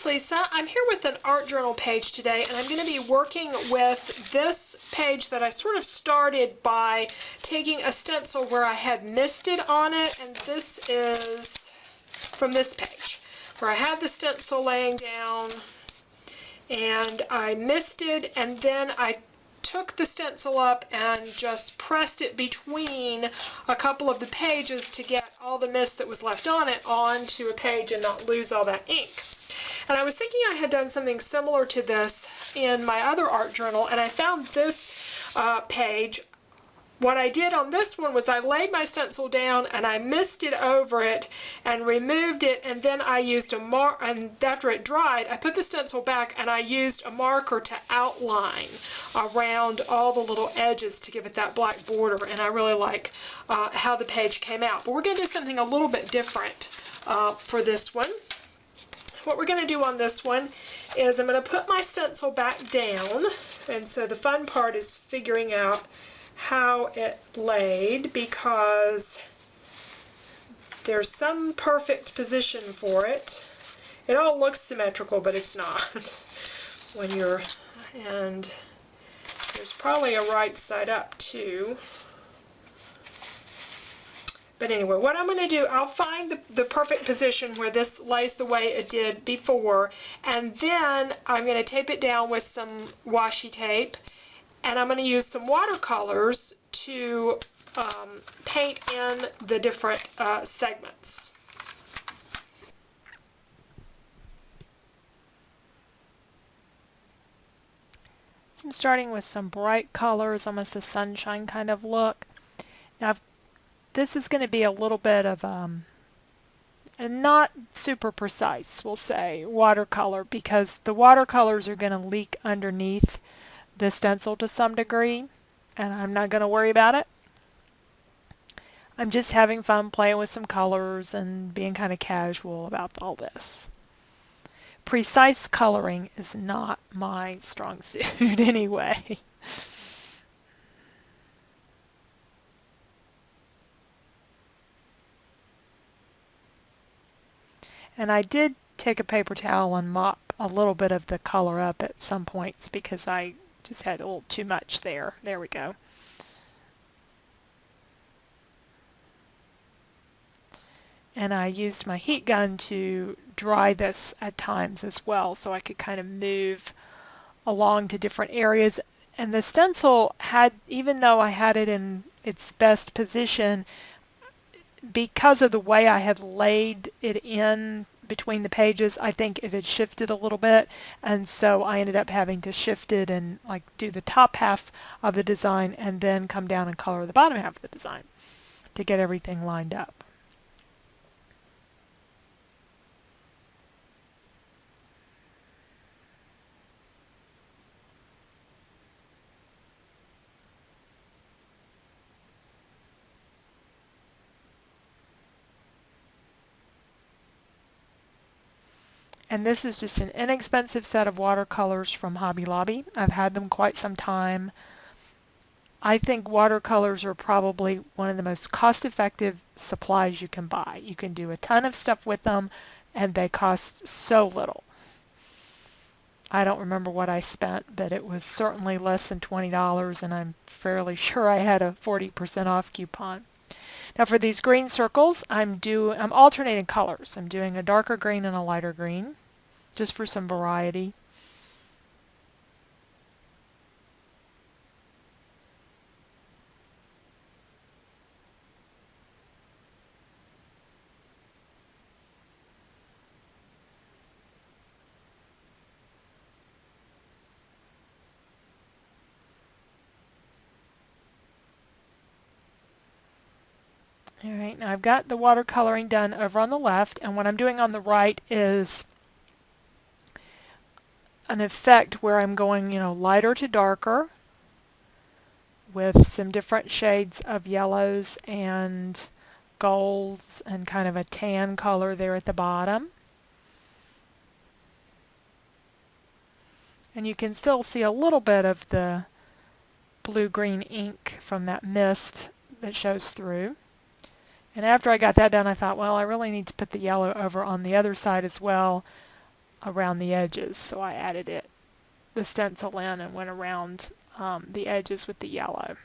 Lisa. I'm here with an art journal page today, and I'm going to be working with this page that I sort of started by taking a stencil where I had misted on it, and this is from this page where I had the stencil laying down and I misted, and then I took the stencil up and just pressed it between a couple of the pages to get all the mist that was left on it onto a page and not lose all that ink. And I was thinking I had done something similar to this in my other art journal, and I found this page. What I did on this one was I laid my stencil down and I misted over it and removed it, and then I used and after it dried, I put the stencil back and I used a marker to outline around all the little edges to give it that black border, and I really like how the page came out. But we're going to do something a little bit different for this one. What we're going to do on this one is I'm going to put my stencil back down, and so the fun part is figuring out how it laid, because there's some perfect position for it. It all looks symmetrical, but it's not when you're, and there's probably a right side up too. But anyway, what I'm going to do, I'll find the perfect position where this lays the way it did before, and then I'm going to tape it down with some washi tape, and I'm going to use some watercolors to paint in the different segments. So I'm starting with some bright colors, almost a sunshine kind of look. Now this is going to be a little bit of and not super precise, we'll say, watercolor, because the watercolors are going to leak underneath the stencil to some degree, and I'm not going to worry about it. I'm just having fun playing with some colors and being kind of casual about all this. Precise coloring is not my strong suit anyway. And I did take a paper towel and mop a little bit of the color up at some points because I just had a little too much there. There we go. And I used my heat gun to dry this at times as well, so I could kind of move along to different areas. And the stencil had, even though I had it in its best position, because of the way I had laid it in between the pages, I think it had shifted a little bit, and so I ended up having to shift it and like do the top half of the design and then come down and color the bottom half of the design to get everything lined up. And this is just an inexpensive set of watercolors from Hobby Lobby. I've had them quite some time. I think watercolors are probably one of the most cost-effective supplies you can buy. You can do a ton of stuff with them, and they cost so little. I don't remember what I spent, but it was certainly less than $20, and I'm fairly sure I had a 40% off coupon. Now for these green circles, I'm alternating colors. I'm doing a darker green and a lighter green, just for some variety. Alright, now I've got the watercoloring done over on the left, and what I'm doing on the right is an effect where I'm going, lighter to darker with some different shades of yellows and golds and kind of a tan color there at the bottom. And you can still see a little bit of the blue-green ink from that mist that shows through. And after I got that done, I thought, well, I really need to put the yellow over on the other side as well. around the edges, so I added the stencil in and went around the edges with the yellow.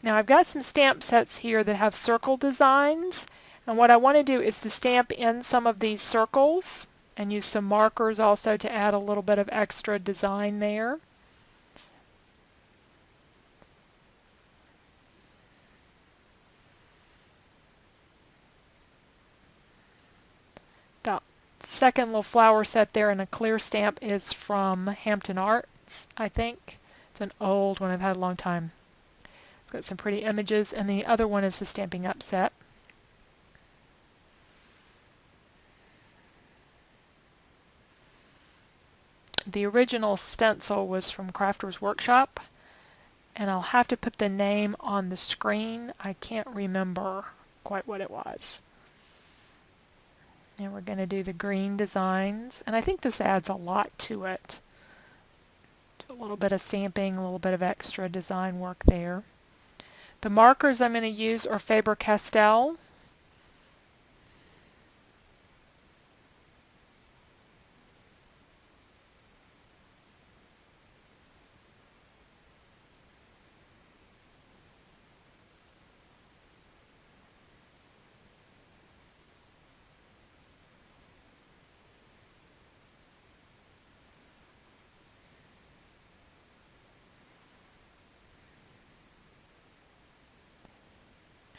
Now I've got some stamp sets here that have circle designs, and what I want to do is to stamp in some of these circles and use some markers also to add a little bit of extra design there. The second little flower set there in a clear stamp is from Hampton Arts, I think. It's an old one, I've had a long time. It's got some pretty images, and the other one is the Stamping Up set. The original stencil was from Crafter's Workshop, and I'll have to put the name on the screen. I can't remember quite what it was. And we're going to do the green designs, and I think this adds a lot to it. A little bit of stamping, a little bit of extra design work there. The markers I'm going to use are Faber-Castell.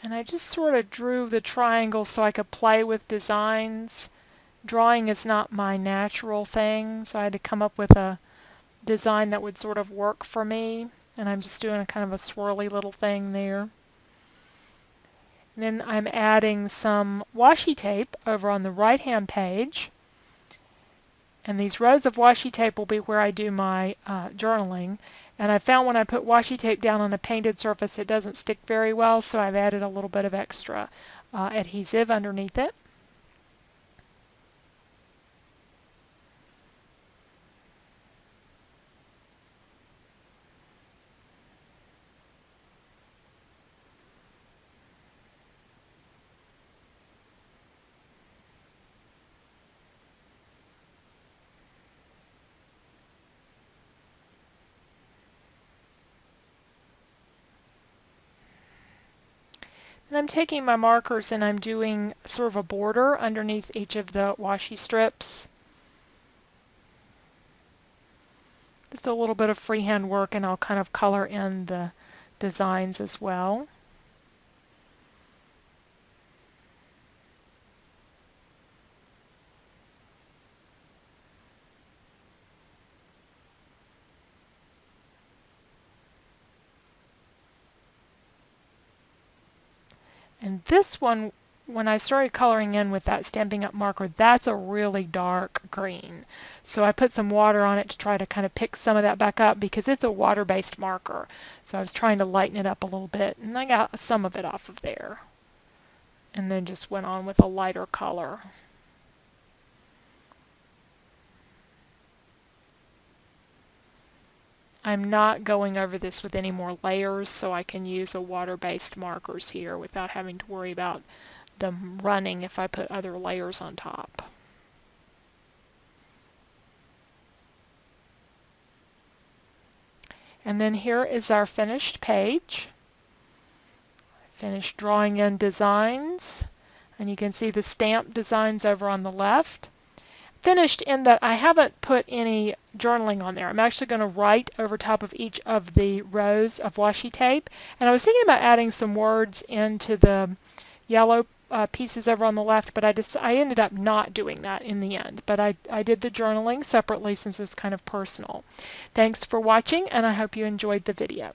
And I just sort of drew the triangle so I could play with designs. Drawing is not my natural thing, so I had to come up with a design that would sort of work for me. And I'm just doing a kind of a swirly little thing there. And then I'm adding some washi tape over on the right-hand page. And these rows of washi tape will be where I do my journaling. And I found when I put washi tape down on a painted surface it doesn't stick very well, so I've added a little bit of extra adhesive underneath it. And I'm taking my markers and I'm doing sort of a border underneath each of the washi strips. Just a little bit of freehand work, and I'll kind of color in the designs as well. And this one, when I started coloring in with that Stamping Up marker, that's a really dark green. So I put some water on it to try to kind of pick some of that back up because it's a water-based marker. So I was trying to lighten it up a little bit, and I got some of it off of there. And then just went on with a lighter color. I'm not going over this with any more layers, so I can use a water-based markers here without having to worry about them running if I put other layers on top. And then here is our finished page. Finished drawing in designs, and you can see the stamp designs over on the left. Finished in that I haven't put any journaling on there. I'm actually going to write over top of each of the rows of washi tape, and I was thinking about adding some words into the yellow pieces over on the left, but I ended up not doing that in the end. But I did the journaling separately since it's kind of personal. Thanks for watching, and I hope you enjoyed the video.